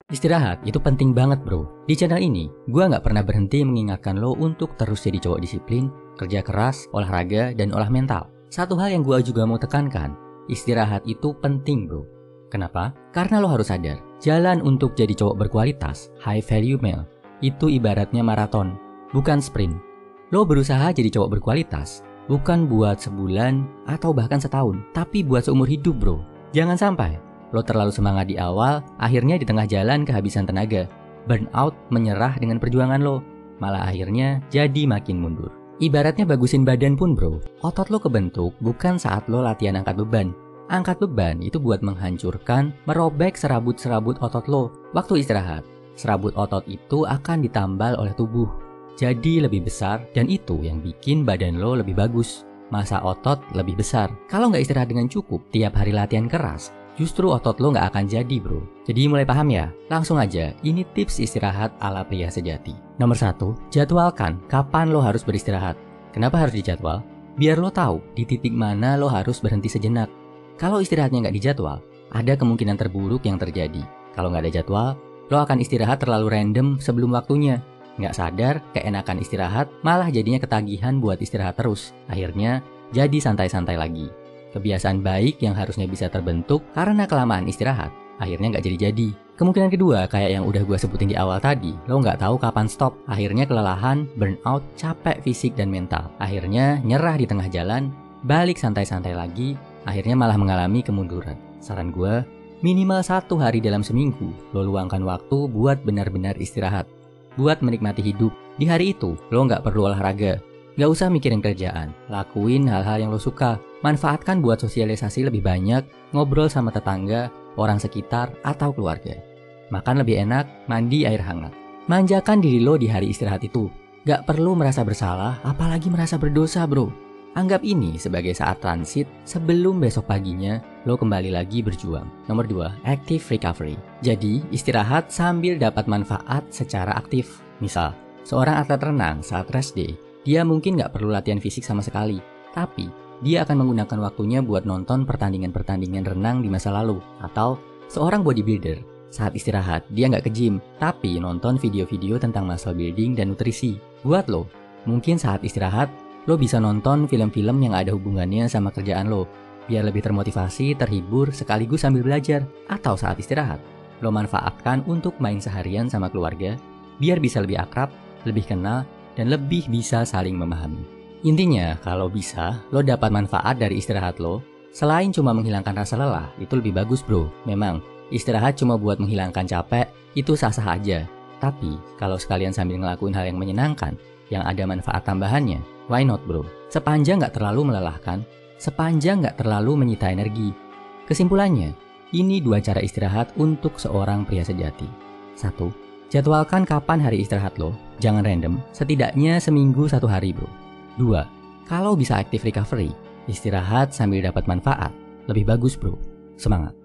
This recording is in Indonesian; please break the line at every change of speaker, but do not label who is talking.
Istirahat itu penting banget bro. Di channel ini, gue nggak pernah berhenti mengingatkan lo untuk terus jadi cowok disiplin, kerja keras, olahraga, dan olah mental. Satu hal yang gue juga mau tekankan, istirahat itu penting bro. Kenapa? Karena lo harus sadar, jalan untuk jadi cowok berkualitas, high value male, itu ibaratnya maraton, bukan sprint. Lo berusaha jadi cowok berkualitas, bukan buat sebulan atau bahkan setahun, tapi buat seumur hidup bro. Jangan sampai lo terlalu semangat di awal, akhirnya di tengah jalan kehabisan tenaga. Burnout menyerah dengan perjuangan lo, malah akhirnya jadi makin mundur. Ibaratnya bagusin badan pun bro, otot lo kebentuk bukan saat lo latihan angkat beban. Angkat beban itu buat menghancurkan, merobek serabut-serabut otot lo. Waktu istirahat, serabut otot itu akan ditambal oleh tubuh. Jadi lebih besar dan itu yang bikin badan lo lebih bagus. Masa otot lebih besar. Kalau nggak istirahat dengan cukup, tiap hari latihan keras, justru otot lo nggak akan jadi bro. Jadi mulai paham ya? Langsung aja, ini tips istirahat ala pria sejati. Nomor 1, jadwalkan kapan lo harus beristirahat. Kenapa harus dijadwal? Biar lo tahu di titik mana lo harus berhenti sejenak. Kalau istirahatnya nggak dijadwal, ada kemungkinan terburuk yang terjadi. Kalau nggak ada jadwal, lo akan istirahat terlalu random sebelum waktunya. Nggak sadar, keenakan istirahat, malah jadinya ketagihan buat istirahat terus. Akhirnya, jadi santai-santai lagi. Kebiasaan baik yang harusnya bisa terbentuk karena kelamaan istirahat, akhirnya nggak jadi-jadi. Kemungkinan kedua, kayak yang udah gue sebutin di awal tadi, lo nggak tahu kapan stop. Akhirnya kelelahan, burnout, capek fisik dan mental. Akhirnya nyerah di tengah jalan, balik santai-santai lagi, akhirnya malah mengalami kemunduran. Saran gue, minimal 1 hari dalam seminggu, lo luangkan waktu buat benar-benar istirahat. Buat menikmati hidup. Di hari itu, lo nggak perlu olahraga. Nggak usah mikirin kerjaan. Lakuin hal-hal yang lo suka. Manfaatkan buat sosialisasi lebih banyak, ngobrol sama tetangga, orang sekitar, atau keluarga. Makan lebih enak, mandi air hangat. Manjakan diri lo di hari istirahat itu. Nggak perlu merasa bersalah, apalagi merasa berdosa bro. Anggap ini sebagai saat transit sebelum besok paginya lo kembali lagi berjuang. Nomor 2, active recovery. Jadi, istirahat sambil dapat manfaat secara aktif. Misal, seorang atlet renang saat rest day, dia mungkin nggak perlu latihan fisik sama sekali. Tapi, dia akan menggunakan waktunya buat nonton pertandingan-pertandingan renang di masa lalu. Atau, seorang bodybuilder, saat istirahat, dia nggak ke gym, tapi nonton video-video tentang muscle building dan nutrisi. Buat lo, mungkin saat istirahat, lo bisa nonton film-film yang ada hubungannya sama kerjaan lo, biar lebih termotivasi, terhibur, sekaligus sambil belajar. Atau saat istirahat, lo manfaatkan untuk main seharian sama keluarga, biar bisa lebih akrab, lebih kenal, dan lebih bisa saling memahami. Intinya, kalau bisa, lo dapat manfaat dari istirahat lo, selain cuma menghilangkan rasa lelah, itu lebih bagus bro. Memang, istirahat cuma buat menghilangkan capek, itu sah-sah aja. Tapi, kalau sekalian sambil ngelakuin hal yang menyenangkan, yang ada manfaat tambahannya, why not bro? Sepanjang nggak terlalu melelahkan, sepanjang nggak terlalu menyita energi. Kesimpulannya, ini 2 cara istirahat untuk seorang pria sejati. 1, jadwalkan kapan hari istirahat lo, jangan random, setidaknya seminggu 1 hari bro. 2, kalau bisa active recovery, istirahat sambil dapat manfaat, lebih bagus bro. Semangat!